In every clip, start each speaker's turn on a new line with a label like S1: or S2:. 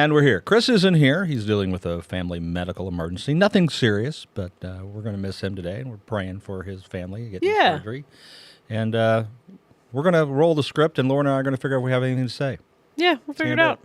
S1: And we're here. Chris isn't here. He's dealing with a family medical emergency. Nothing serious, but we're going to miss him today, and we're praying for his family getting surgery. And we're going to roll the script, and Lauren and I are going to figure out if we have anything to say.
S2: Yeah, we'll figure it out.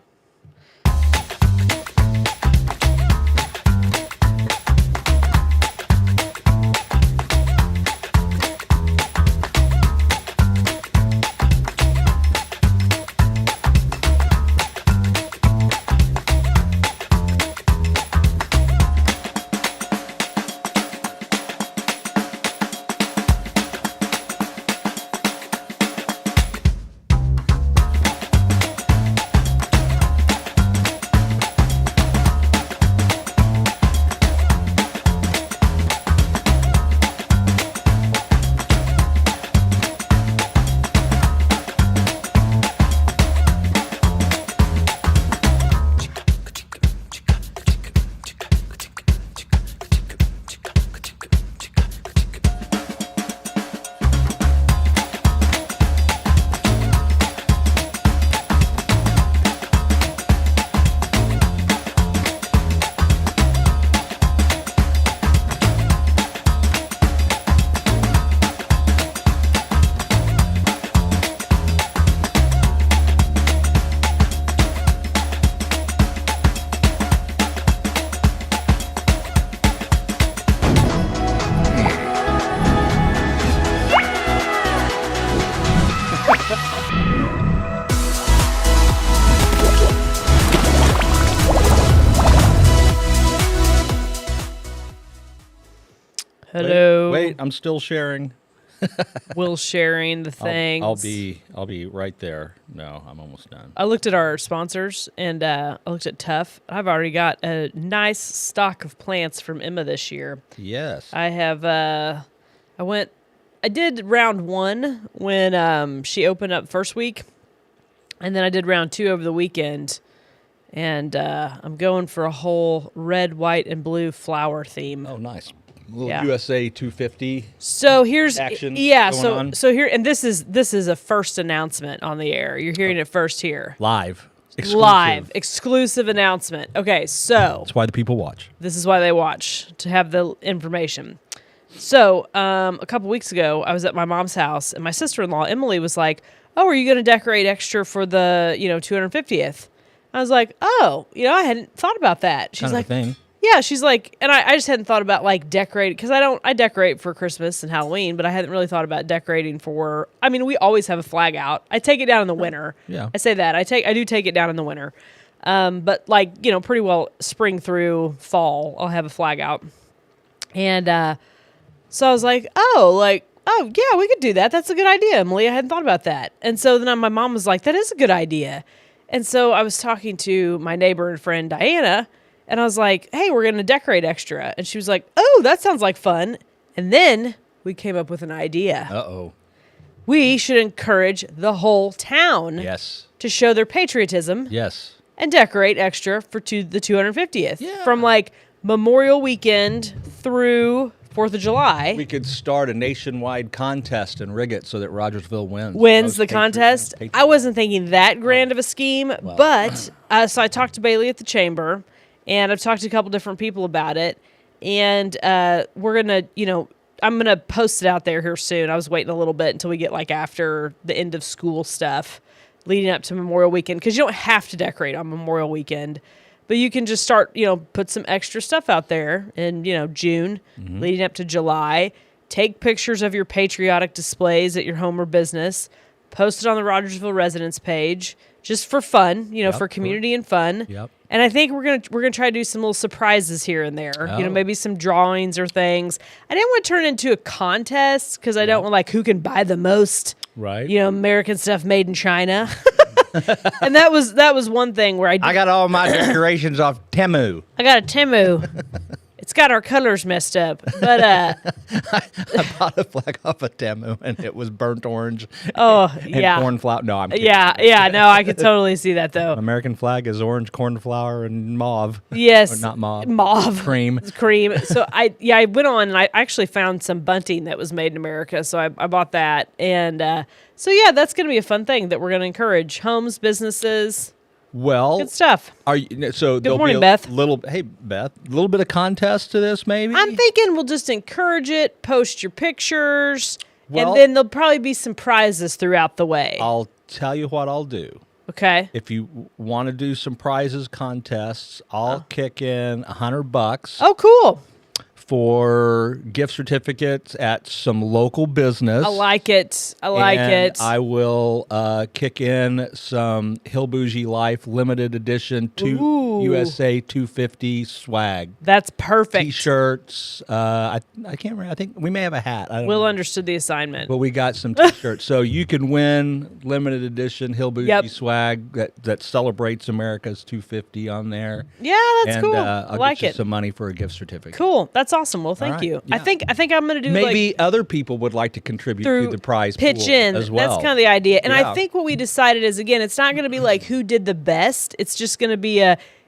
S2: Hello.
S1: Wait, I'm still sharing.
S2: Will's sharing the things.
S1: I'll be right there. No, I'm almost done.
S2: I looked at our sponsors, and I looked at Tough. I've already got a nice stock of plants from Emma this year.
S1: Yes.
S2: I have, I did round 1 when she opened up first week, and then I did round 2 over the weekend, and I'm going for a whole red, white, and blue flower theme.
S1: Oh, nice. A little USA 250.
S2: So here's
S1: action
S2: so
S1: on.
S2: so here, and this is a first announcement on the air. You're hearing it first here.
S1: Live.
S2: Exclusive announcement. Okay, so
S1: that's why the people watch.
S2: This is why they watch, to have the information. So a couple weeks ago, I was at my mom's house, and my sister-in-law Emily was like, "Oh, are you going to decorate extra for the 250th?" I was like, "Oh, I hadn't thought about that." She's like,
S1: thing.
S2: Yeah, she's like, and I just hadn't thought about like decorating, because I decorate for Christmas and Halloween, but I hadn't really thought about decorating for. I mean, we always have a flag out. I take it down in the winter.
S1: Yeah,
S2: I say that I do take it down in the winter, but like pretty well spring through fall, I'll have a flag out, and so I was like, oh yeah, we could do that. That's a good idea, Emily. I hadn't thought about that, and so then my mom was like, that is a good idea, and so I was talking to my neighbor and friend Diana. And I was like, hey, we're going to decorate extra. And she was like, oh, that sounds like fun. And then we came up with an idea.
S1: Uh-oh.
S2: We should encourage the whole town to show their patriotism.
S1: Yes.
S2: And decorate extra for the 250th.
S1: Yeah.
S2: From like Memorial Weekend through 4th of July.
S1: We could start a nationwide contest and rig it so that Rogersville wins.
S2: Wins the contest. I wasn't thinking that grand of a scheme. Well. But, so I talked to Bailey at the chamber. And I've talked to a couple different people about it. And we're going to, I'm going to post it out there here soon. I was waiting a little bit until we get like after the end of school stuff leading up to Memorial Weekend. Because you don't have to decorate on Memorial Weekend. But you can just start, put some extra stuff out there in, June, leading up to July. Take pictures of your patriotic displays at your home or business. Post it on the Rogersville Residence page. Just for fun, for community and fun.
S1: Yep.
S2: And I think we're gonna try to do some little surprises here and there.
S1: Oh.
S2: Maybe some drawings or things. I didn't want to turn it into a contest because I don't want like who can buy the most,
S1: right?
S2: American stuff made in China. And that was one thing where I
S1: got all my decorations off Temu.
S2: I got a Temu. It's got our colors messed up, but
S1: I bought a flag off of Temu, and it was burnt orange.
S2: Oh,
S1: and
S2: yeah,
S1: cornflower. No, I'm kidding.
S2: Yeah. No, I could totally see that though.
S1: American flag is orange, cornflower, and mauve.
S2: Yes,
S1: or not mauve.
S2: Mauve.
S1: Cream.
S2: It's cream. So I went on and I actually found some bunting that was made in America. So I bought that, and so yeah, that's gonna be a fun thing that we're gonna encourage homes, businesses.
S1: Well,
S2: Good stuff.
S1: Are you, so
S2: Good morning, Beth.
S1: Hey, Beth, a little bit of contest to this, maybe?
S2: I'm thinking we'll just encourage it, post your pictures,
S1: Well,
S2: and then there'll probably be some prizes throughout the way.
S1: I'll tell you what I'll do.
S2: Okay.
S1: If you want to do some prizes contests, I'll kick in $100
S2: Oh, cool.
S1: for gift certificates at some local business.
S2: I like it. I like it.
S1: I will kick in some Hill Bougie Life limited edition USA 250 swag.
S2: That's perfect.
S1: T-shirts. I can't remember. I think we may have a hat. I don't
S2: Will
S1: know.
S2: understood the assignment.
S1: But we got some T-shirts. So you can win limited edition Hill Bougie swag that celebrates America's 250 on there.
S2: Yeah, that's
S1: and,
S2: cool.
S1: I'll
S2: I like
S1: get you
S2: it.
S1: some money for a gift certificate.
S2: Cool. That's awesome. Well, thank
S1: right.
S2: you.
S1: Yeah.
S2: I think I'm going to do
S1: Maybe other people would like to contribute to the prize
S2: pitch
S1: pool
S2: in
S1: as well.
S2: That's kind of the idea. And
S1: Yeah.
S2: I think what we decided is, again, it's not going to be like who did the best. It's just going to be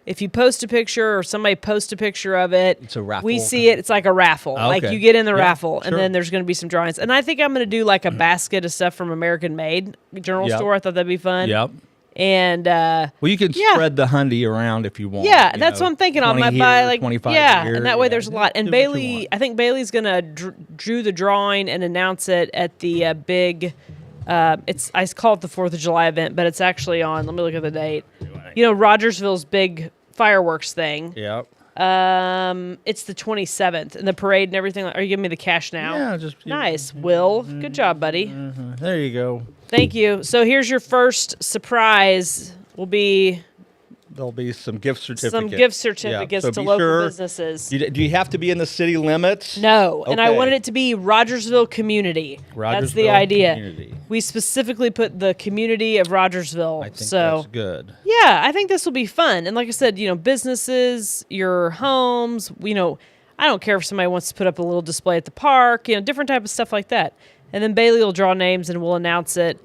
S2: if you post a picture or somebody posts a picture of it,
S1: It's a raffle.
S2: we see it. It's like a raffle.
S1: Okay.
S2: Like you get in the
S1: Yeah,
S2: raffle, and
S1: sure.
S2: then there's going to be some drawings. And I think I'm going to do like a basket of stuff from American Made General
S1: Yep.
S2: Store. I thought that'd be fun.
S1: Yep.
S2: And
S1: Well, you can spread the hundy around if you want.
S2: yeah,
S1: you
S2: that's
S1: know,
S2: what I'm thinking. I
S1: 20
S2: might
S1: here,
S2: buy like
S1: 25
S2: yeah,
S1: here.
S2: and that way
S1: Yeah,
S2: there's a lot. And
S1: do what you
S2: Bailey,
S1: want.
S2: I think Bailey's gonna drew the drawing and announce it at the big. I call it the 4th of July event, but it's actually on. Let me look at the date. You know, Rogersville's big fireworks thing.
S1: Yep.
S2: It's the 27th, and the parade and everything. Are you giving me the cash now?
S1: Yeah, just
S2: Nice, Will. Good job, buddy.
S1: There you go.
S2: Thank you. So here's your first surprise. Will be
S1: There'll be some gift certificates.
S2: some gift certificates
S1: so
S2: to
S1: be
S2: local
S1: sure-
S2: businesses.
S1: Do you have to be in the city limits?
S2: No, and I
S1: Okay.
S2: wanted it to be Rogersville community. That's the
S1: Rogersville
S2: idea.
S1: community.
S2: We specifically put the community of Rogersville.
S1: I think
S2: so
S1: that's good.
S2: yeah, I think this will be fun. And like I said, businesses, your homes, I don't care if somebody wants to put up a little display at the park, different type of stuff like that. And then Bailey will draw names and we'll announce it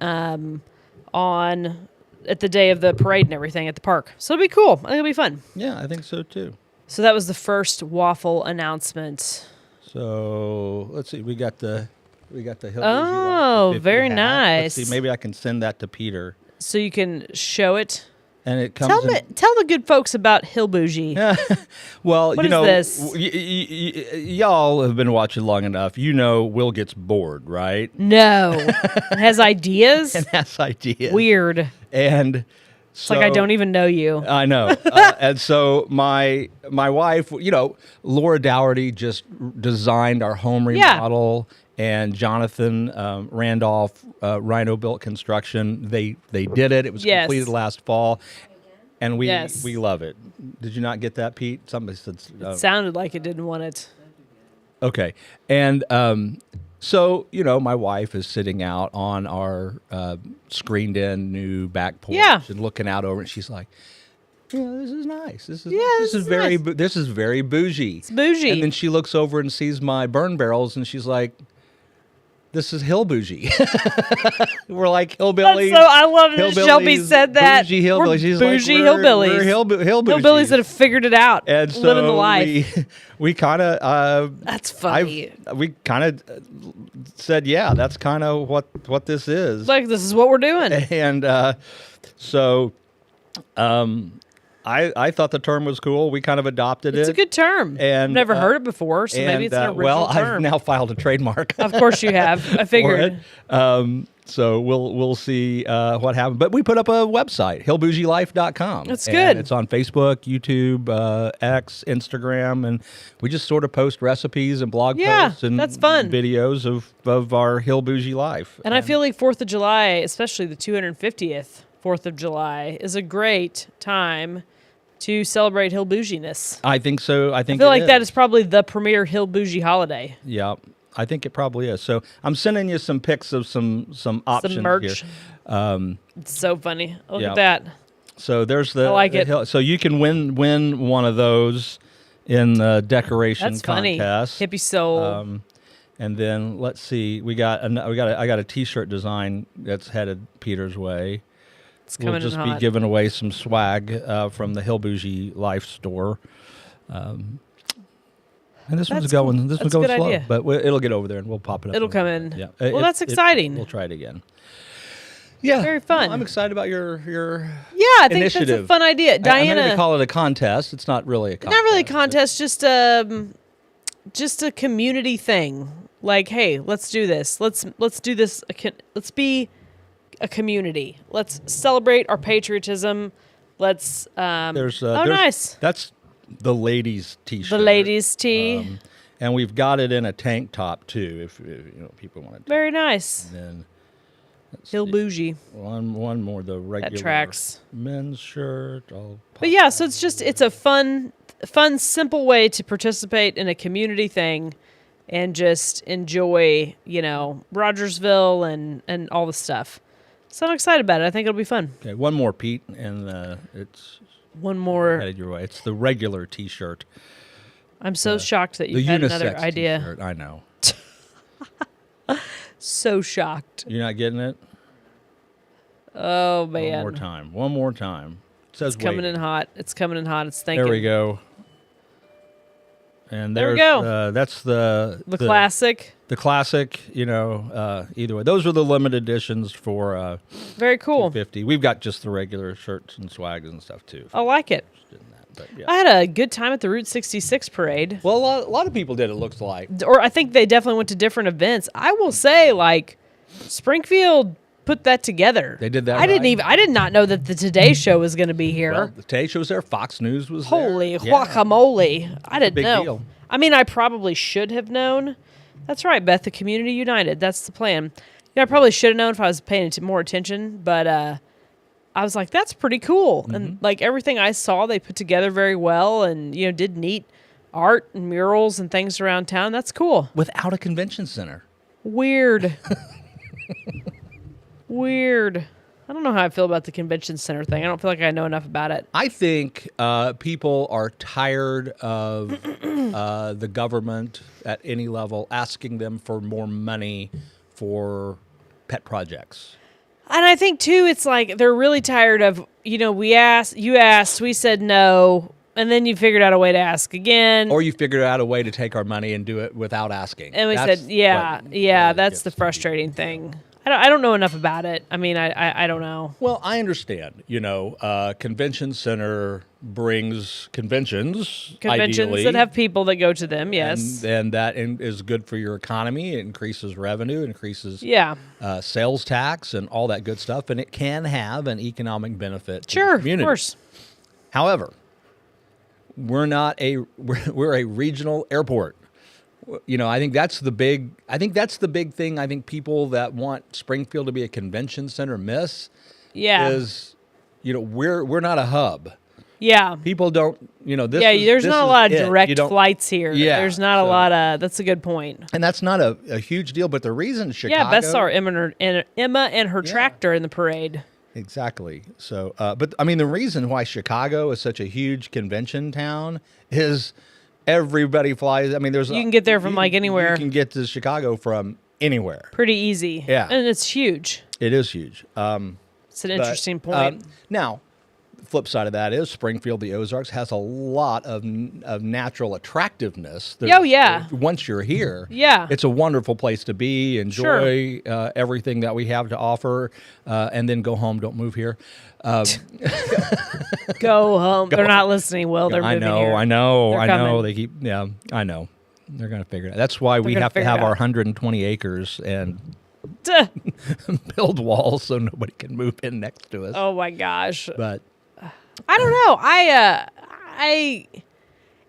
S2: at the day of the parade and everything at the park. So it'll be cool. I think it'll be fun.
S1: Yeah, I think so too.
S2: So that was the first waffle announcement.
S1: So let's see. We got the Hill Bougie
S2: Oh,
S1: Life 50
S2: very
S1: hat.
S2: nice.
S1: Let's see. Maybe I can send that to Peter.
S2: So you can show it.
S1: And it comes.
S2: Tell the good folks about Hill Bougie.
S1: Well,
S2: What is this?
S1: Y'all have been watching long enough. Will gets bored, right?
S2: No. It has ideas?
S1: And has ideas.
S2: Weird.
S1: And
S2: It's like I don't even know you.
S1: I know. And so my wife, Laura Dougherty just designed our home remodel, and Jonathan Randolph, Rhino Built Construction, they did it. It was completed last fall, and we love it. Did you not get that, Pete? Somebody said.
S2: It sounded like it didn't want it.
S1: Okay, and so my wife is sitting out on our screened-in new back porch and looking out over, and she's like, this is nice. This is very
S2: nice.
S1: This is very bougie.
S2: It's bougie.
S1: And then she looks over and sees my burn barrels, and she's like, "This is hill bougie." We're like hillbillies.
S2: So I love that Shelby said that.
S1: Bougie hillbillies.
S2: We're
S1: She's
S2: bougie
S1: like,
S2: hillbillies.
S1: We're hillbillies.
S2: Hillbillies that have figured it out.
S1: And so
S2: living the life.
S1: we kind of
S2: That's funny.
S1: we kind of said, yeah, that's kind of what this is.
S2: Like, this is what we're doing.
S1: And so I thought the term was cool. We kind of adopted it.
S2: It's a good term.
S1: And
S2: I've never heard it before, so maybe it's an original term.
S1: I've now filed a trademark.
S2: Of course you have. I
S1: for
S2: figured.
S1: it. So we'll see what happens. But we put up a website, hillbougielife.com.
S2: That's
S1: And
S2: good.
S1: it's on Facebook, YouTube, X, Instagram, and we just sort of post recipes and blog posts and
S2: that's fun.
S1: videos of our Hill Bougie life.
S2: And I feel like 4th of July, especially the 250th 4th of July, is a great time to celebrate Hill Bouginess.
S1: I think so. I
S2: feel like that is probably the premier Hill Bougie holiday.
S1: Yeah, I think it probably is. So I'm sending you some pics of some options
S2: Some merch.
S1: here.
S2: It's so funny. Look
S1: yeah.
S2: at that.
S1: So there's the.
S2: I like
S1: the
S2: it.
S1: Hill. So you can win one of those in the decoration
S2: That's
S1: contest.
S2: funny. Hippie soul.
S1: And then let's see. I got a T-shirt design that's headed Peter's way.
S2: It's coming
S1: We'll just
S2: in
S1: be
S2: hot.
S1: giving away some swag from the Hill Bougie Life store. And this one's
S2: That's
S1: going.
S2: cool.
S1: This
S2: That's a
S1: one's
S2: good
S1: going slow,
S2: idea.
S1: but it'll get over there and we'll pop it up.
S2: It'll come in.
S1: Yeah.
S2: Well, that's exciting.
S1: We'll try it again. Yeah,
S2: Very fun.
S1: I'm excited about your
S2: I think
S1: initiative.
S2: that's a fun idea. Diana,
S1: I'm going to call it a contest. It's not really a contest.
S2: not really a contest, just a community thing. Like, hey, let's do this. Let's do this. Let's be a community. Let's celebrate our patriotism. Let's.
S1: There's
S2: nice.
S1: That's the ladies' t-shirt.
S2: The ladies' tee.
S1: And we've got it in a tank top too, if people want it.
S2: Very nice.
S1: And then
S2: Hill bougie.
S1: one more, the regular
S2: That tracks.
S1: men's shirt.
S2: But yeah, so it's a fun, simple way to participate in a community thing, and just enjoy, Rogersville and all the stuff. So I'm excited about it. I think it'll be fun.
S1: Okay, one more, Pete, and it's
S2: one more.
S1: headed your way. It's the regular T-shirt.
S2: I'm so shocked that you
S1: The
S2: had
S1: unisex
S2: another idea.
S1: T-shirt. I know.
S2: So shocked.
S1: You're not getting it?
S2: Oh man!
S1: One more time. It says
S2: it's coming in hot. It's coming in hot. It's thinking.
S1: There we go. And
S2: there we go.
S1: That's the
S2: classic.
S1: The classic, either way. Those are the limited editions for
S2: very cool.
S1: $250. We've got just the regular shirts and swags and stuff too.
S2: I like it.
S1: But, yeah.
S2: I had a good time at the Route 66 parade.
S1: Well, a lot of people did, it looks like.
S2: Or I think they definitely went to different events. I will say, Springfield put that together.
S1: They did that.
S2: I did not know that the Today Show was going to be here.
S1: Well, the Today Show was there. Fox News was
S2: Holy
S1: there.
S2: guacamole! I didn't know.
S1: Deal.
S2: I mean, I probably should have known. That's right, Beth. The community united. That's the plan. I probably should have known if I was paying more attention. But I was like, that's pretty cool. Mm-hmm. And everything I saw, they put together very well, and did neat art and murals and things around town. That's cool.
S1: Without a convention center.
S2: Weird. Weird. I don't know how I feel about the convention center thing. I don't feel like I know enough about it.
S1: I think people are tired of the government at any level asking them for more money for pet projects.
S2: And I think, too, it's like they're really tired of, you asked, we said no, and then you figured out a way to ask again.
S1: Or you figured out a way to take our money and do it without asking.
S2: And we said, that's the frustrating thing. I don't know enough about it. I mean, I don't know.
S1: Well, I understand. Convention center brings conventions ideally,
S2: that have people that go to them. Yes,
S1: and that is good for your economy. It increases revenue, increases sales tax, and all that good stuff. And it can have an economic benefit to the community.
S2: Of course.
S1: However, we're a regional airport. I think that's the big thing. I think people that want Springfield to be a convention center miss.
S2: Yeah.
S1: Is, we're not a hub.
S2: Yeah.
S1: People don't,
S2: there's not a lot of direct flights here.
S1: Yeah.
S2: There's not a lot of, that's a good point.
S1: And that's not a huge deal, but the reason Chicago.
S2: Yeah, Beth saw Emma and her tractor in the parade.
S1: Exactly. So, but I mean, the reason why Chicago is such a huge convention town is everybody flies. I mean, you
S2: can get there from anywhere.
S1: You can get to Chicago from anywhere.
S2: Pretty easy.
S1: Yeah.
S2: And it's huge.
S1: It is huge.
S2: It's an interesting point.
S1: Now, the flip side of that is Springfield, the Ozarks, has a lot of natural attractiveness. Once you're here, it's a wonderful place to be, enjoy everything that we have to offer, and then go home. Don't move here.
S2: Go home. They're not listening, Will. They're moving here.
S1: I know. They keep, I know. They're going to figure it out. That's why we have to have our 120 acres and build walls so nobody can move in next to us.
S2: Oh, my gosh.
S1: But
S2: I don't know.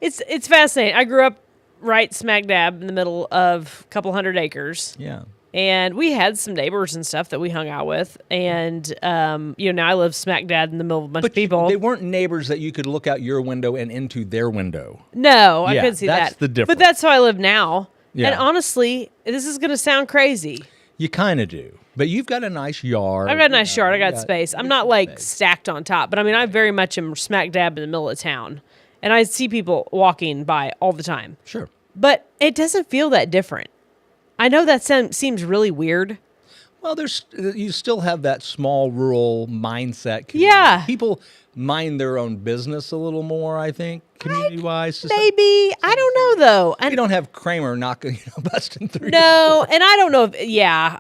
S2: It's fascinating. I grew up right smack dab in the middle of a couple 100 acres.
S1: Yeah.
S2: And we had some neighbors and stuff that we hung out with. And, now I live smack dab in the middle of a bunch of people.
S1: They weren't neighbors that you could look out your window and into their window.
S2: No, I couldn't see that.
S1: That's the difference.
S2: But that's how I live now.
S1: Yeah.
S2: And honestly, this is going to sound crazy.
S1: You kind of do. But you've got a nice yard.
S2: I've got a nice yard. I got space. I'm not stacked on top. But I mean, I very much am smack dab in the middle of town. And I see people walking by all the time.
S1: Sure.
S2: But it doesn't feel that different. I know that seems really weird.
S1: Well, you still have that small rural mindset.
S2: Yeah.
S1: People mind their own business a little more, I think. community-wise?
S2: Maybe. I don't know, though.
S1: You don't have Kramer knocking, busting through.
S2: No, and I don't know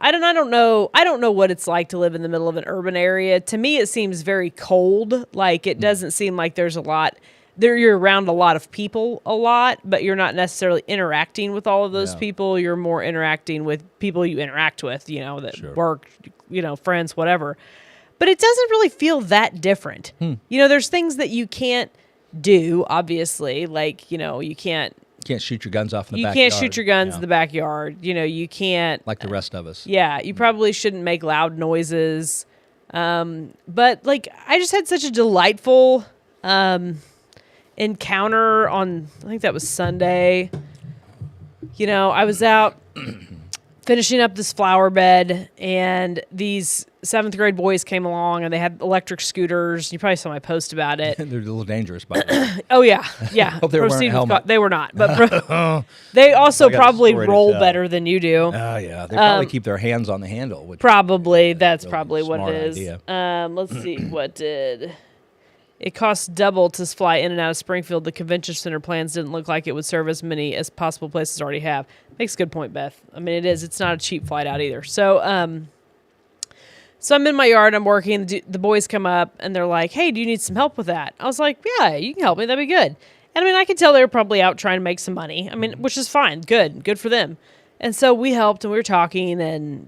S2: I don't know. I don't know what it's like to live in the middle of an urban area. To me, it seems very cold. Like, it doesn't seem like there's a lot. You're around a lot of people a lot, but you're not necessarily interacting with all of those people. You're more interacting with people you interact with, that work, friends, whatever. But it doesn't really feel that different. There's things that you can't do, obviously. Like, you can't
S1: shoot your guns off in the backyard.
S2: You can't shoot your guns in the backyard. You can't.
S1: Like the rest of us.
S2: Yeah, you probably shouldn't make loud noises. But, like, I just had such a delightful encounter on, I think that was Sunday. I was out finishing up this flower bed, and these 7th grade boys came along, and they had electric scooters. You probably saw my post about it.
S1: They're a little dangerous, by the way.
S2: Oh, yeah.
S1: Hope they were wearing a helmet.
S2: They were not. But they also probably roll better than you do.
S1: Oh, yeah. They probably keep their hands on the handle. Which
S2: probably. That's
S1: really
S2: probably what it is.
S1: Idea.
S2: Let's see. What did... It costs double to fly in and out of Springfield. The convention center plans didn't look like it would serve as many as possible places already have. Makes a good point, Beth. I mean, it is. It's not a cheap flight out either. So I'm in my yard. I'm working. The boys come up, and they're like, hey, do you need some help with that? I was like, yeah, you can help me. That'd be good. And, I mean, I could tell they were probably out trying to make some money. I mean, which is fine. Good for them. And so we helped, and we were talking, and,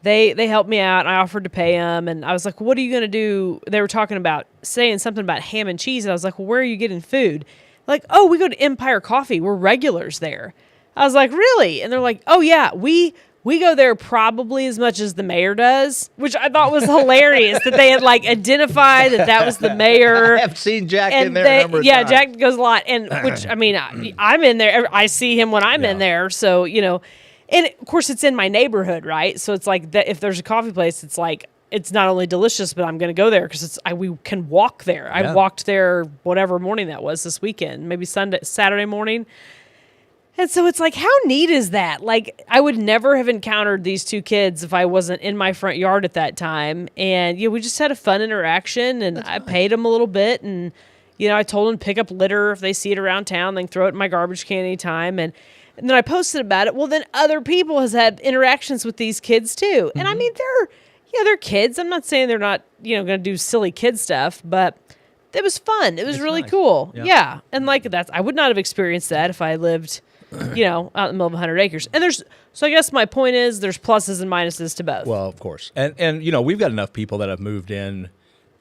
S2: They helped me out, and I offered to pay them, and I was like, what are you going to do? They were talking about saying something about ham and cheese, and I was like, well, where are you getting food? Like, oh, we go to Empire Coffee. We're regulars there. I was like, really? And they're like, oh, yeah, we go there probably as much as the mayor does, which I thought was hilarious that they had, like, identified that was the mayor.
S1: I have seen Jack in there a number of times.
S2: Jack goes a lot, and which, I mean, I'm in there. I see him when I'm in there, so, And, of course, it's in my neighborhood, right? So it's like that if there's a coffee place, it's like it's not only delicious, but I'm going to go there because we can walk there.
S1: Yeah.
S2: I walked there whatever morning that was this weekend, maybe Saturday morning. And so it's like, how neat is that? Like, I would never have encountered these two kids if I wasn't in my front yard at that time. And, we just had a fun interaction, and I paid them a little bit. And, I told them to pick up litter if they see it around town. They can throw it in my garbage can anytime. And then I posted about it. Well, then other people has had interactions with these kids too. And I mean, they're kids. I'm not saying they're not, going to do silly kid stuff, but it was fun. It was really nice. Cool. Yeah. And like I would not have experienced that if I lived, out in the middle of 100 acres. And so I guess my point is there's pluses and minuses to both.
S1: Well, of course. And we've got enough people that have moved in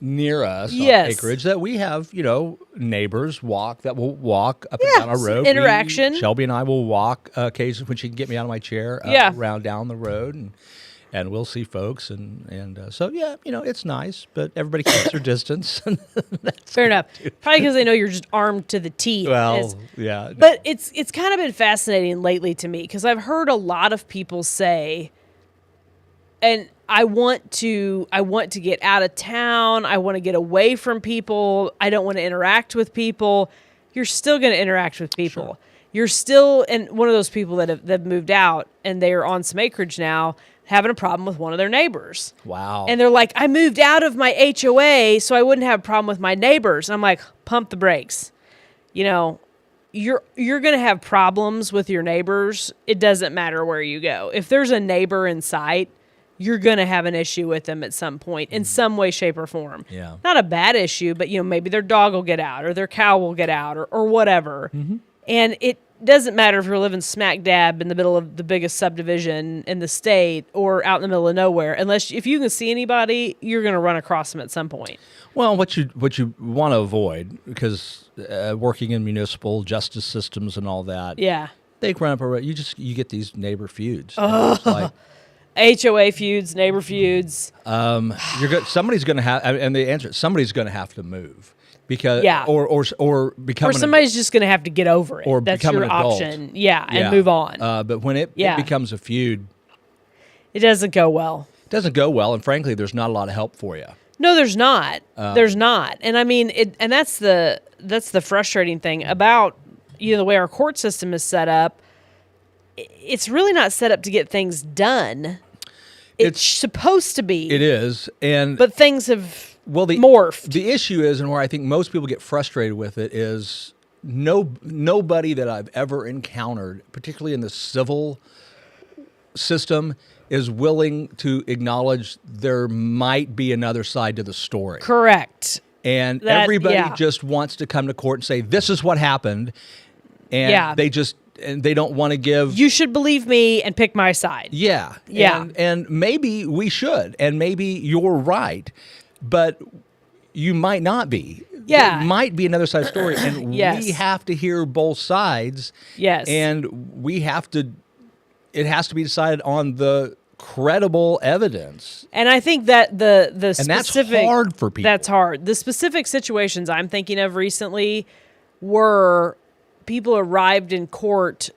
S1: near us on acreage that we have, neighbors that will walk up and down our road.
S2: Interaction.
S1: Shelby and I will walk occasionally when she can get me out of my chair around down the road, and we'll see folks. And so, it's nice, but everybody keeps their distance.
S2: Fair enough. Probably because they know you're just armed to the teeth.
S1: Well, yeah.
S2: But it's kind of been fascinating lately to me because I've heard a lot of people say, and I want to get out of town. I want to get away from people. I don't want to interact with people. You're still going to interact with people. Sure. You're still, and one of those people that have moved out and they're on some acreage now having a problem with one of their neighbors.
S1: Wow.
S2: And they're like, I moved out of my HOA so I wouldn't have a problem with my neighbors. And I'm like, pump the brakes. You're going to have problems with your neighbors. It doesn't matter where you go. If there's a neighbor in sight, you're going to have an issue with them at some point in some way, shape, or form.
S1: Yeah.
S2: Not a bad issue, but, maybe their dog will get out or their cow will get out or whatever. Mm-hmm. And it doesn't matter if you're living smack dab in the middle of the biggest subdivision in the state or out in the middle of nowhere. If you can see anybody, you're going to run across them at some point.
S1: Well, what you want to avoid, because working in municipal justice systems and all that, they run up. You get these neighbor feuds. Like,
S2: HOA feuds, neighbor feuds.
S1: Somebody's going to have, and the answer, somebody's going to have to move because, or become,
S2: or somebody's just going to have to get over it.
S1: Or
S2: that's
S1: become
S2: your
S1: an adult.
S2: option. And move on.
S1: But when it becomes a feud,
S2: it doesn't go well.
S1: And frankly, there's not a lot of help for you.
S2: No, there's not. There's not. And I mean, and that's the frustrating thing about the way our court system is set up. It's really not set up to get things done. It's supposed to be.
S1: It is,
S2: but things have morphed.
S1: The issue is, and where I think most people get frustrated with it, is nobody that I've ever encountered, particularly in the civil system, is willing to acknowledge there might be another side to the story.
S2: Correct.
S1: And everybody just wants to come to court and say, this is what happened. And they don't want to give...
S2: You should believe me and pick my side.
S1: Yeah.
S2: Yeah.
S1: And maybe we should. And maybe you're right. But you might not be.
S2: Yeah.
S1: There might be another side story. And we have to hear both sides.
S2: Yes.
S1: And we have to... It has to be decided on the credible evidence.
S2: And I think that the
S1: and
S2: specific...
S1: that's hard for people.
S2: That's hard. The specific situations I'm thinking of recently were people arrived in court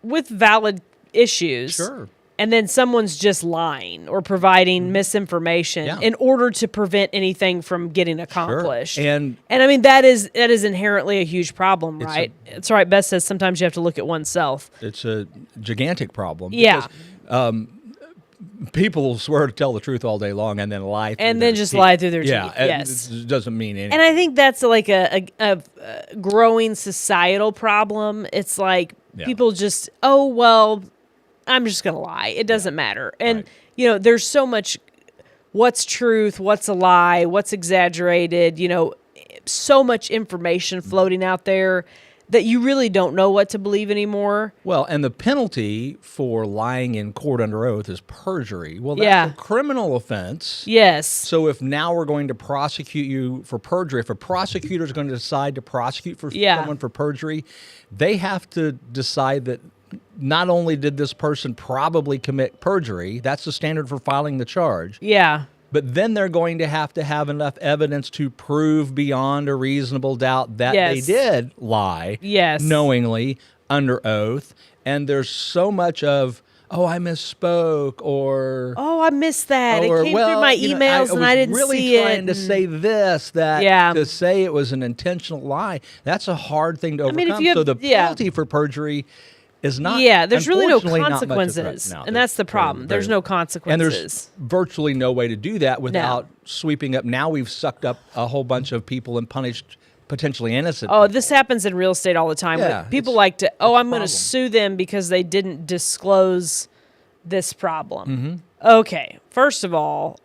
S2: with valid issues.
S1: Sure.
S2: And then someone's just lying or providing misinformation in order to prevent anything from getting accomplished.
S1: Sure. And
S2: I mean, that is inherently a huge problem, right? It's right. Beth says sometimes you have to look at oneself.
S1: It's a gigantic problem.
S2: Yeah.
S1: Because, people will swear to tell the truth all day long and then lie through
S2: and
S1: their
S2: then just
S1: teeth.
S2: lie through their teeth.
S1: Yes. It doesn't mean anything.
S2: And I think that's like a growing societal problem. It's like people just, oh, well, I'm just going to lie. It doesn't matter. And, there's so much what's truth, what's a lie, what's exaggerated, so much information floating out there that you really don't know what to believe anymore.
S1: Well, and the penalty for lying in court under oath is perjury. Well, that's a criminal offense.
S2: Yes.
S1: So if now we're going to prosecute you for perjury, if a prosecutor is going to decide to prosecute for someone for perjury, they have to decide that not only did this person probably commit perjury, that's the standard for filing the charge.
S2: Yeah.
S1: But then they're going to have enough evidence to prove beyond a reasonable doubt that they did lie knowingly under oath. And there's so much of, oh, I misspoke, or...
S2: Oh, I missed that. It came through my emails and I didn't see it.
S1: I was really trying to say this, that to say it was an intentional lie, that's a hard thing to overcome.
S2: I mean,
S1: so the penalty for perjury is not...
S2: there's really no
S1: unfortunately,
S2: consequences. And that's the problem. There's no consequences.
S1: And there's virtually no way to do that without sweeping up. Now we've sucked up a whole bunch of people and punished potentially innocent people.
S2: This happens in real estate all the time.
S1: Yeah,
S2: people like to, I'm going to sue them because they didn't disclose this problem. Okay, first of all,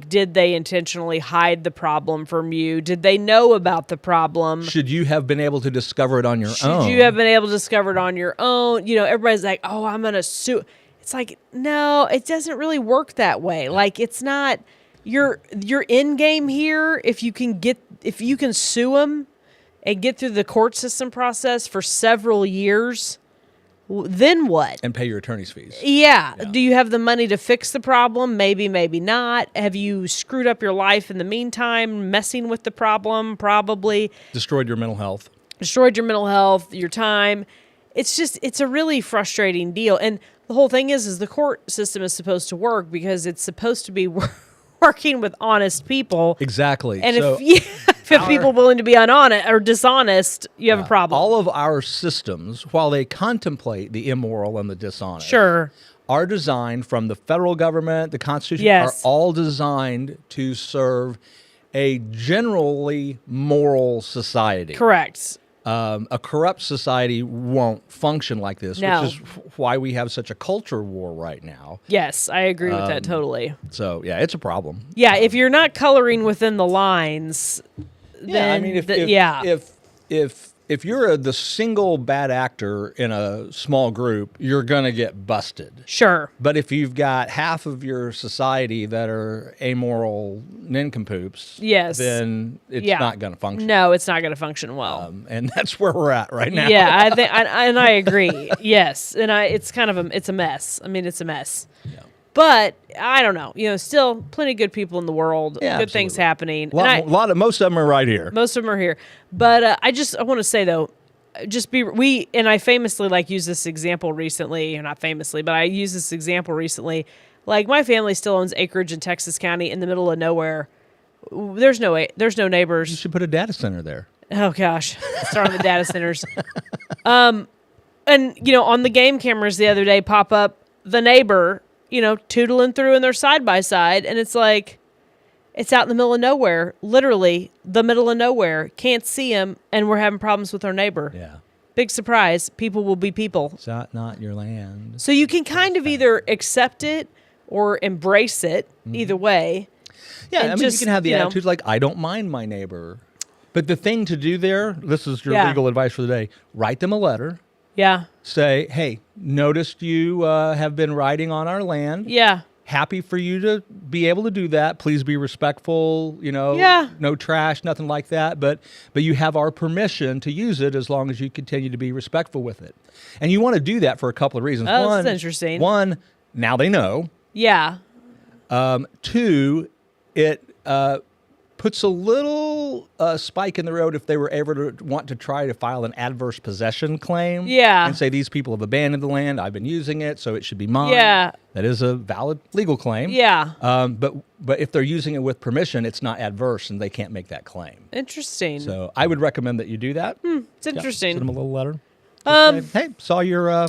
S2: did they intentionally hide the problem from you? Did they know about the problem?
S1: Should you have been able to discover it on your own?
S2: Should you have been able to discover it on your own? Everybody's like, oh, I'm going to sue. It's like, no, it doesn't really work that way. Like, it's not your end game here. If you can sue them and get through the court system process for several years, then what?
S1: And pay your attorney's fees.
S2: Yeah. Do you have the money to fix the problem? Maybe, maybe not. Have you screwed up your life in the meantime, messing with the problem? Probably.
S1: Destroyed your mental health.
S2: Destroyed your mental health, your time. It's a really frustrating deal. And the whole thing is the court system is supposed to work because it's supposed to be working with honest people.
S1: Exactly.
S2: And if people willing to be honest or dishonest, you have a problem.
S1: All of our systems, while they contemplate the immoral and the dishonest, are designed from the federal government, the Constitution, are all designed to serve a generally moral society.
S2: Correct.
S1: A corrupt society won't function like this, which is why we have such a culture war right now.
S2: Yes, I agree with that totally.
S1: So, it's a problem.
S2: Yeah, if you're not coloring within the lines, then...
S1: I mean, if you're the single bad actor in a small group, you're going to get busted.
S2: Sure.
S1: But if you've got half of your society that are amoral nincompoops, then it's not going to function.
S2: No, it's not going to function well.
S1: And that's where we're at right now.
S2: Yeah, I think, and I agree. Yes, and it's kind of it's a mess. I mean, it's a mess. Yeah. But I don't know. Still plenty of good people in the world. Good things happening.
S1: Most of them are right here.
S2: Most of them are here. But I want to say though, I famously use this example recently, or not famously, but I used this example recently. Like, my family still owns acreage in Texas County in the middle of nowhere. There's no neighbors.
S1: You should put a data center there.
S2: Oh gosh, start on the data centers. And on the game cameras the other day pop up the neighbor, tootling through in their side by side, and it's It's out in the middle of nowhere, literally the middle of nowhere. Can't see him, and we're having problems with our neighbor.
S1: Yeah.
S2: Big surprise. People will be people.
S1: It's not your land.
S2: So you can kind of either accept it or embrace it, either way.
S1: Yeah,
S2: And
S1: I mean,
S2: just,
S1: you can have the
S2: you know,
S1: attitude like, I don't mind my neighbor. But the thing to do there, this is your
S2: Yeah.
S1: legal advice for the day, write them a letter.
S2: Yeah.
S1: Say, hey, noticed you have been riding on our land.
S2: Yeah.
S1: Happy for you to be able to do that. Please be respectful,
S2: Yeah.
S1: no trash, nothing like that. But you have our permission to use it as long as you continue to be respectful with it. And you want to do that for a couple of reasons.
S2: Oh,
S1: One,
S2: that's interesting.
S1: One, now they know.
S2: Yeah.
S1: Two, it puts a little spike in the road if they were ever to want to try to file an adverse possession claim.
S2: Yeah.
S1: And say these people have abandoned the land. I've been using it, so it should be mine.
S2: Yeah.
S1: That is a valid legal claim.
S2: Yeah.
S1: But if they're using it with permission, it's not adverse, and they can't make that claim.
S2: Interesting.
S1: So I would recommend that you do that.
S2: It's interesting.
S1: Send them a little letter. Just say, hey, saw your.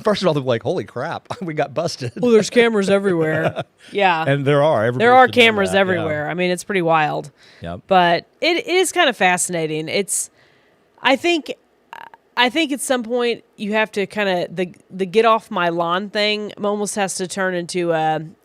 S1: First of all, they're like, "Holy crap, we got busted!"
S2: Well, there's cameras everywhere. Yeah.
S1: And there are.
S2: There
S1: Everybody
S2: are
S1: should know
S2: cameras
S1: that,
S2: everywhere. I mean, it's pretty wild.
S1: Yep.
S2: But it is kind of fascinating. I think at some point you have to kind of the get off my lawn thing almost has to turn into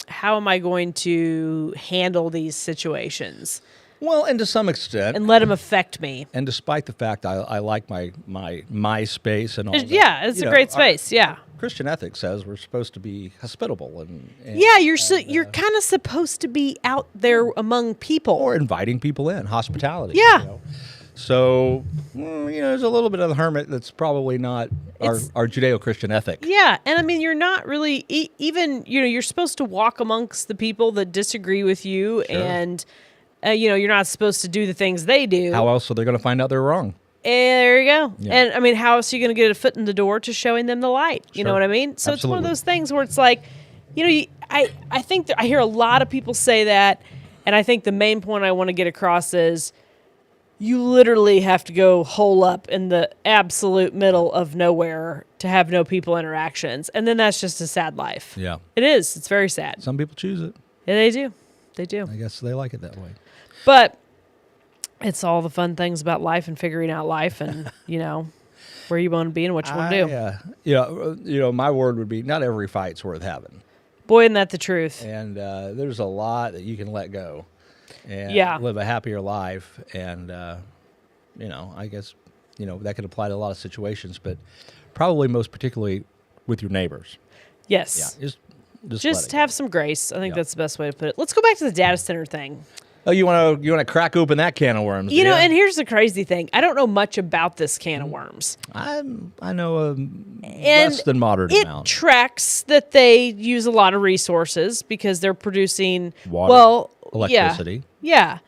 S2: how am I going to handle these situations
S1: Well, and to some extent,
S2: and let them affect me.
S1: and despite the fact I like my space and all that,
S2: Yeah, it's a great space. Yeah.
S1: Christian ethics says we're supposed to be hospitable and
S2: Yeah, you're kind of supposed to be out there among people.
S1: or inviting people in, hospitality.
S2: Yeah.
S1: So, there's a little bit of the hermit that's probably not our Judeo-Christian ethic.
S2: Yeah, and I mean, you're not really even. You're supposed to walk amongst the people that disagree with you,
S1: Sure.
S2: and you're not supposed to do the things they do.
S1: How else are they going to find out they're wrong?
S2: There you go.
S1: Yeah.
S2: And I mean, how else are you going to get a foot in the door to showing them the light? You know
S1: Sure.
S2: what I mean? So it's one of
S1: Absolutely.
S2: those things where it's like, I think I hear a lot of people say that, and I think the main point I want to get across is you literally have to go hole up in the absolute middle of nowhere to have no people interactions. And then that's just a sad life.
S1: Yeah.
S2: It is. It's very sad.
S1: Some people choose it.
S2: Yeah, they do. They do.
S1: I guess they like it that way.
S2: But it's all the fun things about life and figuring out life and, where you want to be and what you want to do.
S1: My word would be not every fight's worth having.
S2: Boy, isn't that the truth?
S1: And there's a lot that you can let go and
S2: Yeah.
S1: live a happier life. And, I guess, that could apply to a lot of situations, but probably most particularly with your neighbors.
S2: Yes.
S1: Yeah. Just
S2: Just
S1: let it
S2: have some grace. I think
S1: Yeah.
S2: that's the best way to put it. Let's go back to the data center thing.
S1: go. Oh, you want to crack open that can of worms?
S2: You know,
S1: do ya?
S2: and here's the crazy thing. I don't know much about this can of worms.
S1: I know a
S2: And
S1: less than moderate
S2: it
S1: amount.
S2: tracks that they use a lot of resources because they're producing
S1: Water, electricity.
S2: Yeah.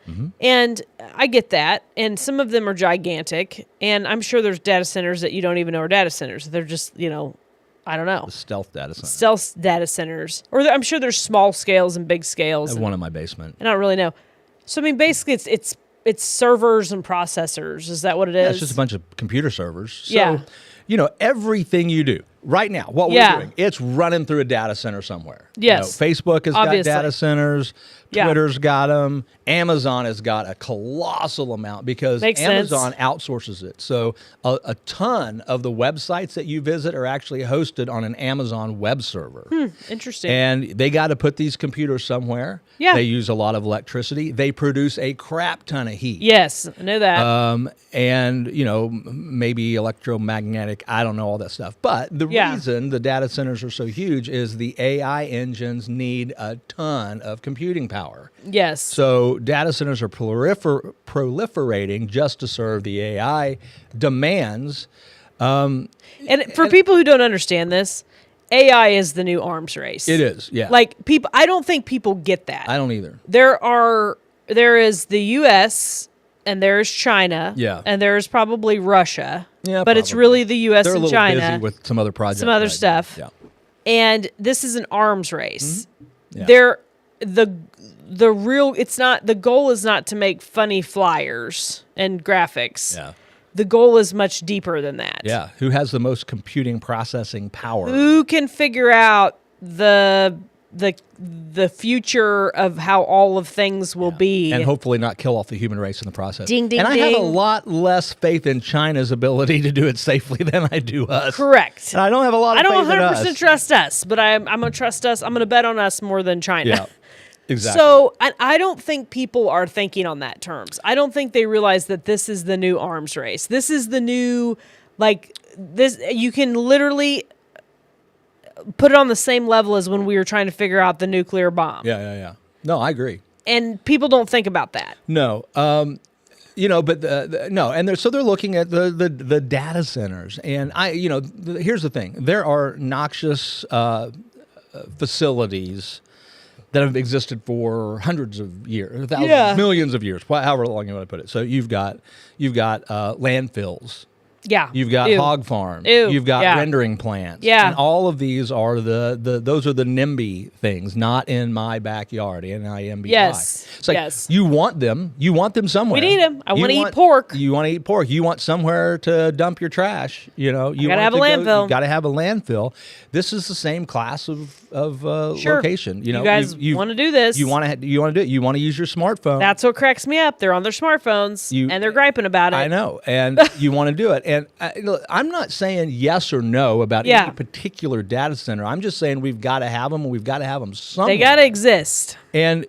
S2: And I get that. And some of them are gigantic. And I'm sure there's data centers that you don't even know are data centers. They're just, I don't know.
S1: The stealth data center.
S2: Stealth data centers. Or I'm sure there's small scales and big scales.
S1: I have one in my basement.
S2: I don't really know. So I mean, basically, it's servers and processors. Is that what it is?
S1: Yeah, it's just a bunch of computer servers. So,
S2: Yeah.
S1: Everything you do right now, what
S2: Yeah.
S1: we're doing, it's running through a data center somewhere.
S2: Yes.
S1: Facebook has
S2: Obviously.
S1: got data centers.
S2: Yeah.
S1: Twitter's got them. Amazon has got a colossal amount because
S2: Makes sense.
S1: Amazon outsources it. So a ton of the websites that you visit are actually hosted on an Amazon web server.
S2: Interesting.
S1: And they got to put these computers somewhere.
S2: Yeah.
S1: They use a lot of electricity. They produce a crap ton of heat.
S2: Yes, I know that.
S1: And, maybe electromagnetic, I don't know all that stuff. But the
S2: Yeah.
S1: reason the data centers are so huge is the AI engines need a ton of computing power.
S2: Yes.
S1: So data centers are proliferating just to serve the AI demands.
S2: And for people who don't understand this, AI is the new arms race.
S1: It is, yeah.
S2: Like I don't think people get that.
S1: I don't either.
S2: There is the U.S. and there is China.
S1: Yeah.
S2: And there is probably Russia.
S1: Yeah,
S2: but it's
S1: probably.
S2: really the U.S.
S1: They're a
S2: and
S1: little
S2: China.
S1: busy with some other projects.
S2: Some other
S1: right now.
S2: stuff.
S1: Yeah.
S2: And this is an arms race.
S1: Yeah.
S2: The goal is not to make funny flyers and graphics.
S1: Yeah.
S2: The goal is much deeper than that.
S1: Yeah. Who has the most computing processing power?
S2: Who can figure out the the future of how all of things will be,
S1: and hopefully not kill off the human race in the process.
S2: Ding, ding,
S1: and I
S2: ding.
S1: have a lot less faith in China's ability to do it safely than I do us.
S2: Correct.
S1: And I don't have a lot of faith in us.
S2: 100% trust us, but I'm going to trust us. I'm going to bet on us more than China.
S1: Yeah, exactly.
S2: So I don't think people are thinking on that terms. I don't think they realize that this is the new arms race. This is the new, this. You can literally put it on the same level as when we were trying to figure out the nuclear bomb.
S1: Yeah. No, I agree.
S2: And people don't think about that.
S1: No. But no, and so they're looking at the data centers, and here's the thing: there are noxious facilities that have existed for hundreds of years, thousands, millions of years, however long you want to put it. So you've got landfills.
S2: Yeah.
S1: You've got hog farms. You've got rendering plants.
S2: Yeah.
S1: And all of these are those are the NIMBY things, not in my backyard, NIMBY.
S2: Yes.
S1: It's like you want them. You want them somewhere.
S2: We need them. I want to eat pork.
S1: You want to eat pork. You want somewhere to dump your trash. You got to
S2: have a landfill.
S1: You got to have a landfill. This is the same class of location.
S2: You guys want to do this.
S1: You want to do it. You want to use your smartphone.
S2: That's what cracks me up. They're on their smartphones and they're griping about it.
S1: I know. And you want to do it. And I'm not saying yes or no about any particular data center. I'm just saying we've got to have them, and we've got to have them somewhere.
S2: They got to exist.
S1: And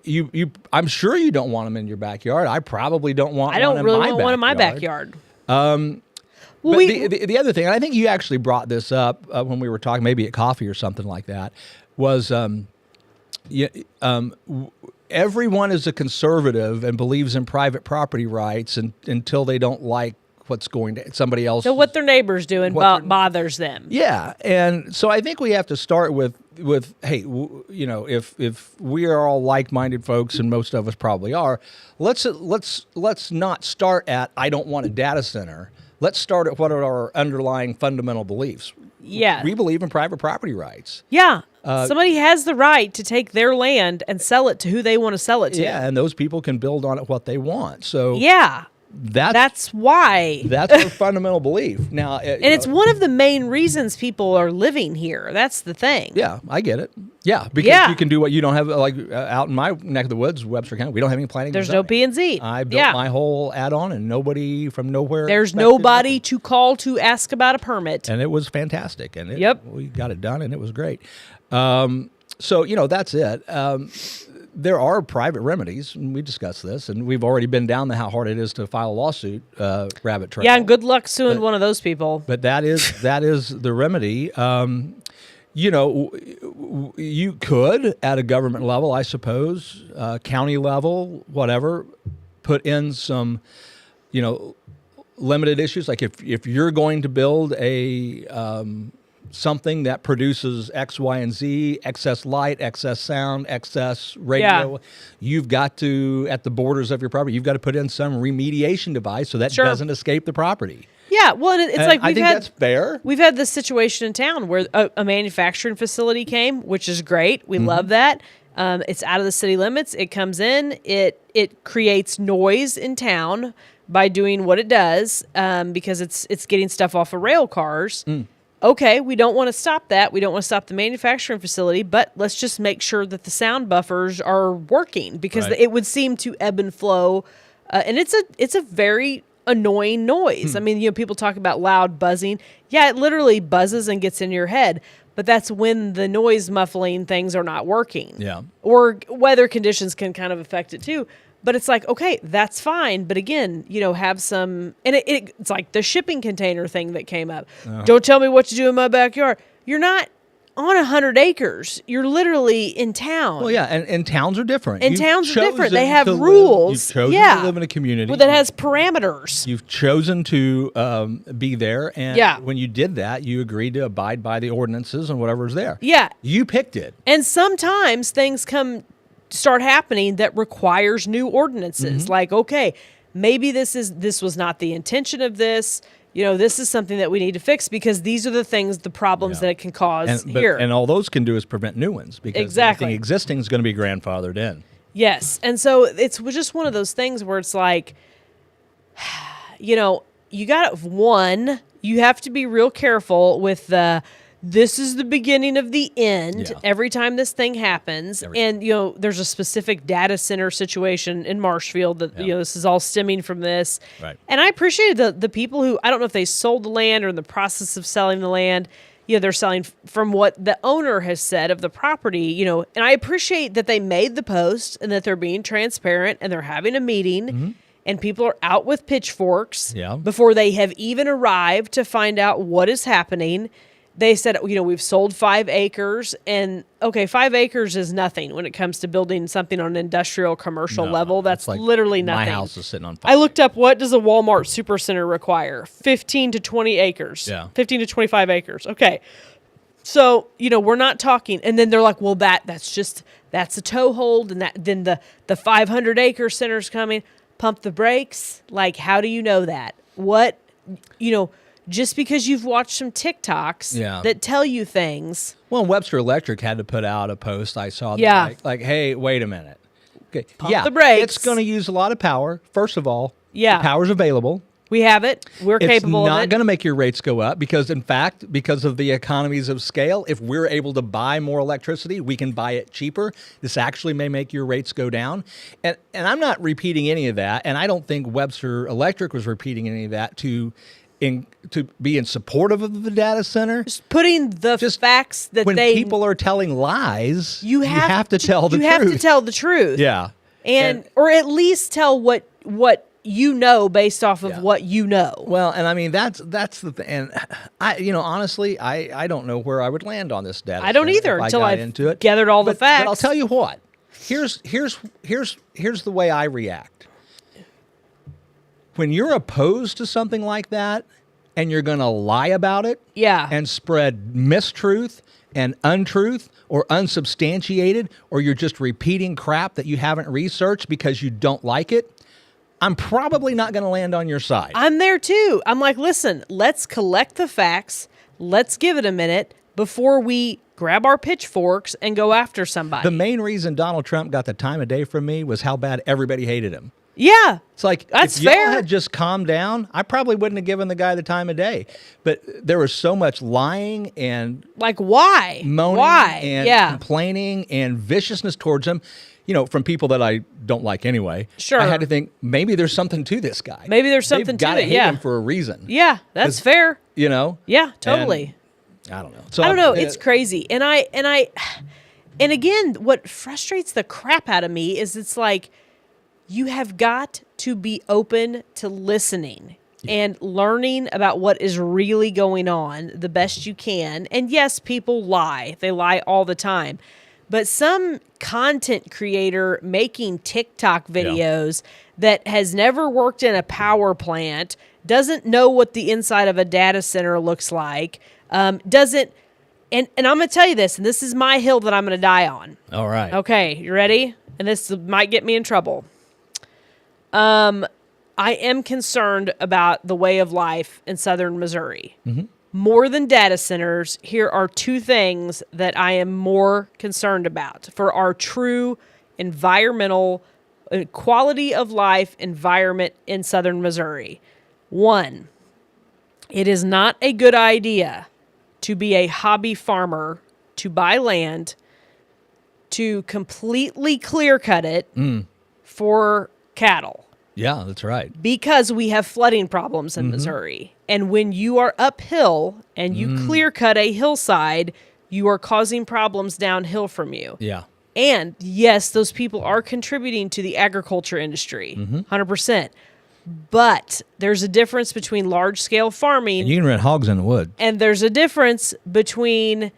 S1: I'm sure you don't want them in your backyard. I probably don't want.
S2: I don't really want one in my backyard.
S1: But the other thing, and I think you actually brought this up when we were talking, maybe at coffee or something like that, was everyone is a conservative and believes in private property rights until they don't like what's going to somebody else.
S2: So what their neighbor's doing bothers them.
S1: Yeah, and so I think we have to start with hey, if we are all like-minded folks, and most of us probably are, let's not start at I don't want a data center. Let's start at what are our underlying fundamental beliefs.
S2: Yeah,
S1: we believe in private property rights.
S2: Yeah. Somebody has the right to take their land and sell it to who they want to sell it to.
S1: Yeah, and those people can build on it what they want. So
S2: yeah. That's why.
S1: That's our fundamental belief. Now,
S2: it's one of the main reasons people are living here. That's the thing.
S1: Yeah, I get it. Yeah, because you can do what you don't have, out in my neck of the woods, Webster County, we don't have any planning.
S2: There's no P&Z.
S1: I built my whole add-on, and nobody from nowhere.
S2: There's nobody to call to ask about a permit.
S1: And it was fantastic. And we got it done, and it was great. So, that's it. There are private remedies, and we discussed this, and we've already been down how hard it is to file a lawsuit, rabbit trail.
S2: Yeah, and good luck suing one of those people.
S1: But that is the remedy. You could, at a government level, I suppose, county level, whatever, put in some, limited issues. Like if you're going to build a something that produces X, Y, and Z, excess light, excess sound, excess radio, you've got to, at the borders of your property, you've got to put in some remediation device so that doesn't escape the property.
S2: Yeah, well, it's like
S1: I think that's fair.
S2: We've had this situation in town where a manufacturing facility came, which is great. We love that. It's out of the city limits. It comes in. It creates noise in town by doing what it does because it's getting stuff off of rail cars. Okay, we don't want to stop that. We don't want to stop the manufacturing facility, but let's just make sure that the sound buffers are working because it would seem to ebb and flow, and it's a very annoying noise. I mean, people talk about loud buzzing. Yeah, it literally buzzes and gets in your head, but that's when the noise muffling things are not working.
S1: Yeah,
S2: or weather conditions can kind of affect it too. But it's like, okay, that's fine. But again, have some, and it's like the shipping container thing that came up. Don't tell me what to do in my backyard. You're not on 100 acres. You're literally in town.
S1: Well, yeah, and towns are different.
S2: And towns are different. They have rules.
S1: You've chosen to live in a community.
S2: That has parameters.
S1: You've chosen to be there. And when you did that, you agreed to abide by the ordinances and whatever's there.
S2: Yeah.
S1: You picked it.
S2: And sometimes things start happening that requires new ordinances. Like, okay, maybe this was not the intention of this. This is something that we need to fix because these are the problems that it can cause here.
S1: And all those can do is prevent new ones because anything existing is going to be grandfathered in.
S2: Yes. And so it's just one of those things where it's like, you have to be real careful with the this is the beginning of the end
S1: Yeah.
S2: every time this thing happens. And, you know, there's a specific data center situation in Marshfield that, you know, this is all stemming from this.
S1: Right.
S2: And I appreciated the people who, I don't know if they sold the land or in the process of selling the land. You know, they're selling from what the owner has said of the property, you know, and I appreciate that they made the post and that they're being transparent and they're having a meeting and people are out with pitchforks before they have even arrived to find out what is happening. They said, you know, we've sold 5 acres and okay, 5 acres is nothing when it comes to building something on an industrial commercial level. That's like literally nothing.
S1: My house is sitting on 5
S2: I looked up what does a Walmart supercenter require? 15 to 20 acres. Yeah. 15 to 25 acres. Okay. So, you know, we're not talking. And then they're like, well, that's a toehold. And then the 500 acre center's coming. Pump the brakes. Like, how do you know that? What, you know, just because you've watched some TikToks that tell you things.
S1: Well, Webster Electric had to put out a post I saw that like, hey, wait a minute. Okay.
S2: Pump the brakes.
S1: It's going to use a lot of power. First of all, the power's available.
S2: We have it. We're capable of it.
S1: It's not going to make your rates go up because, in fact, because of the economies of scale, if we're able to buy more electricity, we can buy it cheaper. This actually may make your rates go down. And I'm not repeating any of that, and I don't think Webster Electric was repeating any of that to be in support of the data center.
S2: Just putting the facts that
S1: when people are telling lies, you have to tell the truth.
S2: You have to tell the truth.
S1: Yeah.
S2: And or at least tell what you know based off of what you know.
S1: Well, and I mean that's the thing. And honestly, I don't know where I would land on this data.
S2: I don't either until I've gathered all the facts.
S1: But I'll tell you what. Here's the way I react. When you're opposed to something like that and you're going to lie about it and spread mistruth and untruth or unsubstantiated, or you're just repeating crap that you haven't researched because you don't like it, I'm probably not going to land on your side.
S2: I'm there too. I'm like, listen, let's collect the facts. Let's give it a minute before we grab our pitchforks and go after somebody.
S1: The main reason Donald Trump got the time of day from me was how bad everybody hated him.
S2: Yeah.
S1: It's like,
S2: that's
S1: if
S2: fair.
S1: y'all had just calmed down, I probably wouldn't have given the guy the time of day. But there was so much lying and
S2: like why?
S1: Moaning
S2: why?
S1: And complaining and viciousness towards him, from people that I don't like anyway.
S2: Sure.
S1: I had to think, maybe there's something to this guy.
S2: Maybe there's something
S1: They've got
S2: to
S1: to
S2: it.
S1: hate him for a reason.
S2: Yeah, that's fair. Yeah, totally.
S1: I don't know. So
S2: I don't know. It's crazy. And again, what frustrates the crap out of me is it's like, you have got to be open to listening and learning about what is really going on the best you can. And yes, people lie. They lie all the time. But some content creator making TikTok videos that has never worked in a power plant, doesn't know what the inside of a data center looks like, doesn't... And I'm going to tell you this, and this is my hill that I'm going to die on.
S1: All right.
S2: Okay, you ready? And this might get me in trouble. I am concerned about the way of life in southern Missouri. Mm-hmm. More than data centers, here are 2 things that I am more concerned about for our true environmental quality of life environment in southern Missouri. 1, it is not a good idea to be a hobby farmer, to buy land, to completely clear cut it for cattle.
S1: Yeah, that's right.
S2: Because we have flooding problems in Missouri. And when you are uphill and you clear cut a hillside, you are causing problems downhill from you.
S1: Yeah.
S2: And yes, those people are contributing to the agriculture industry, 100%. But there's a difference between large-scale farming.
S1: And you can rent hogs in the wood.
S2: And there's a difference between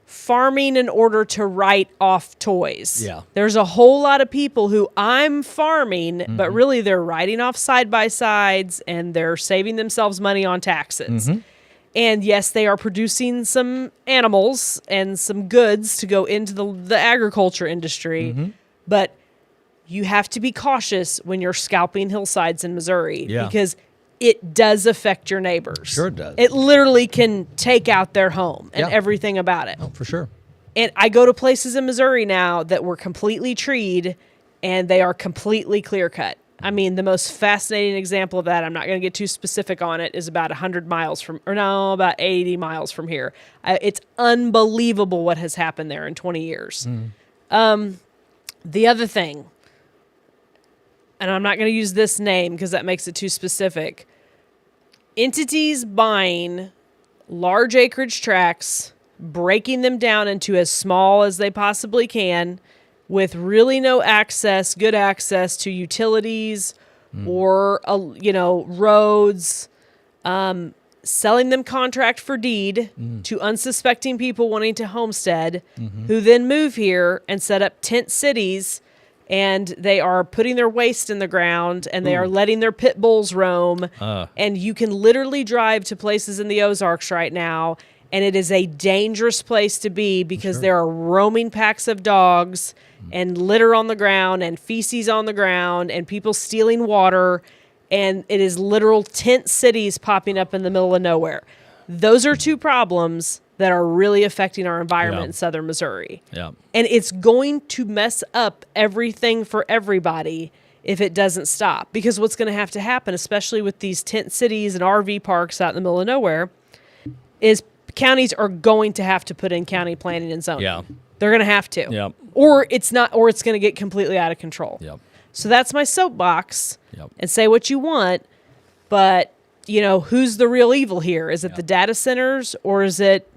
S2: farming in order to write off toys.
S1: Yeah.
S2: There's a whole lot of people who I'm farming, but really they're writing off side-by-sides and they're saving themselves money on taxes. And yes, they are producing some animals and some goods to go into the agriculture industry. But you have to be cautious when you're scalping hillsides in Missouri because it does affect your neighbors.
S1: Sure it does.
S2: It literally can take out their home and everything about it.
S1: Oh, for sure.
S2: And I go to places in Missouri now that were completely treed and they are completely clear cut. I mean, the most fascinating example of that, I'm not going to get too specific on it, is about 100 miles from, or no, about 80 miles from here. It's unbelievable what has happened there in 20 years. The other thing, and I'm not going to use this name because that makes it too specific, entities buying large acreage tracts, breaking them down into as small as they possibly can, with really no good access to utilities or, roads, selling them contract for deed to unsuspecting people wanting to homestead, who then move here and set up tent cities, and they are putting their waste in the ground, and they are letting their pit bulls roam. And you can literally drive to places in the Ozarks right now, and it is a dangerous place to be because there are roaming packs of dogs and litter on the ground and feces on the ground and people stealing water. And it is literal tent cities popping up in the middle of nowhere. Those are two problems that are really affecting our environment in southern Missouri.
S1: Yeah.
S2: And it's going to mess up everything for everybody if it doesn't stop. Because what's going to have to happen, especially with these tent cities and RV parks out in the middle of nowhere, is counties are going to have to put in county planning and zoning.
S1: Yeah.
S2: They're going to have to.
S1: Yep.
S2: Or it's going to get completely out of control.
S1: Yep.
S2: So that's my soapbox.
S1: Yep.
S2: And say what you want, but who's the real evil here? Is it the data centers, or is it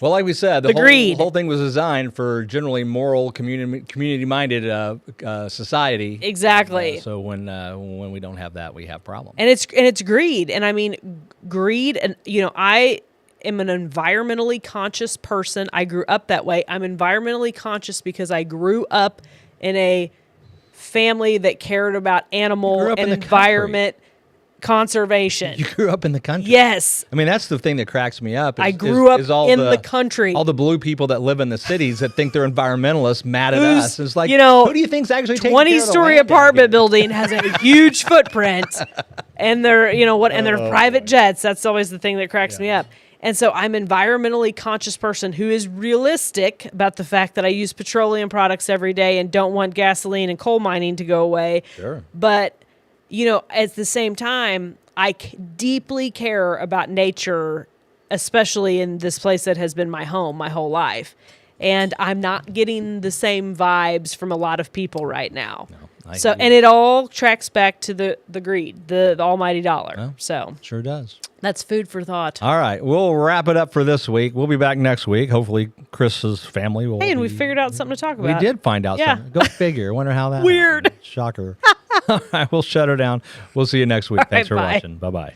S1: well, like we said, the
S2: greed.
S1: whole thing was designed for generally moral, community-minded society.
S2: Exactly.
S1: So when we don't have that, we have problems.
S2: And it's greed. And I mean, greed. And I am an environmentally conscious person. I grew up that way. I'm environmentally conscious because I grew up in a family that cared about animal and environment conservation.
S1: You grew up in the country?
S2: Yes.
S1: I mean, that's the thing that cracks me up.
S2: I grew up in the country.
S1: All the blue people that live in the cities that think they're environmentalists mad at us. It's like,
S2: who
S1: do you think's actually taking care of the
S2: 20-story
S1: land
S2: apartment building has a huge footprint, and they're, and they're private jets. That's always the thing that cracks me up. And so I'm an environmentally conscious person who is realistic about the fact that I use petroleum products every day and don't want gasoline and coal mining to go away.
S1: Sure.
S2: But, at the same time, I deeply care about nature, especially in this place that has been my home my whole life. And I'm not getting the same vibes from a lot of people right now.
S1: No,
S2: and it all tracks back to the greed, the almighty dollar.
S1: Well,
S2: so
S1: sure does.
S2: That's food for thought.
S1: All right, we'll wrap it up for this week. We'll be back next week. Hopefully, Chris's family will.
S2: Hey, and we figured out something to talk about.
S1: We did find out something. Go figure. Wonder how that.
S2: Weird.
S1: happened. Shocker. All right, we'll shut her down. We'll see you next week. Thanks for watching. Bye-bye.